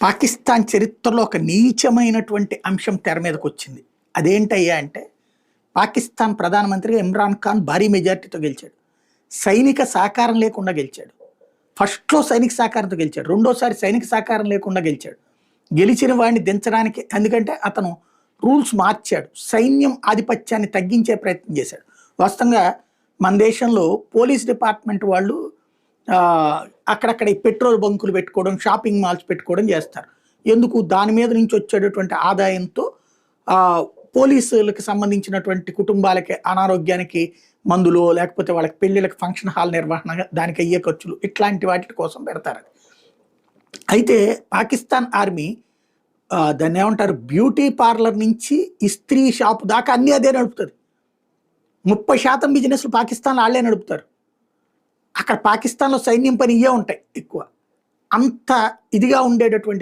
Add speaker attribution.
Speaker 1: పాకిస్తాన్ చరిత్రలో ఒక నీచమైనటువంటి అంశం తెర మీదకొచ్చింది. అదేంటయ్యా అంటే, పాకిస్తాన్ ప్రధానమంత్రిగా ఇమ్రాన్ ఖాన్ భారీ మెజారిటీతో గెలిచాడు. సైనిక సహకారం లేకుండా గెలిచాడు. ఫస్ట్‌లో సైనిక సహకారంతో గెలిచాడు. రెండోసారి సైనిక సహకారం లేకుండా గెలిచాడు. గెలిచిన వాడిని దించడానికి ఎందుకంటే అతను రూల్స్ మార్చాడు. సైన్యం ఆధిపత్యాన్ని తగ్గించే ప్రయత్నం చేశాడు. వాస్తవంగా మన దేశంలో పోలీస్ డిపార్ట్‌మెంట్ వాళ్ళు అక్కడక్కడ ఈ పెట్రోల్ బంకులు పెట్టుకోవడం, షాపింగ్ మాల్స్ పెట్టుకోవడం చేస్తారు. ఎందుకు? దాని మీద నుంచి వచ్చేటటువంటి ఆదాయంతో పోలీసులకు సంబంధించినటువంటి కుటుంబాలకి అనారోగ్యానికి మందులో, లేకపోతే వాళ్ళకి పెళ్ళిళ్ళకి ఫంక్షన్ హాల్ నిర్వహణ, దానికి అయ్యే ఖర్చులు ఇట్లాంటి వాటి కోసం పెడతారు. అయితే పాకిస్తాన్ ఆర్మీ దాన్ని ఏమంటారు, బ్యూటీ పార్లర్ నుంచి ఇస్త్రీ షాప్ దాకా అన్నీ అదే నడుపుతుంది. 30% బిజినెస్లు పాకిస్తాన్లో వాళ్ళే నడుపుతారు. అక్కడ పాకిస్తాన్లో సైన్యం పని ఇవే ఉంటాయి ఎక్కువ. అంత ఇదిగా ఉండేటటువంటి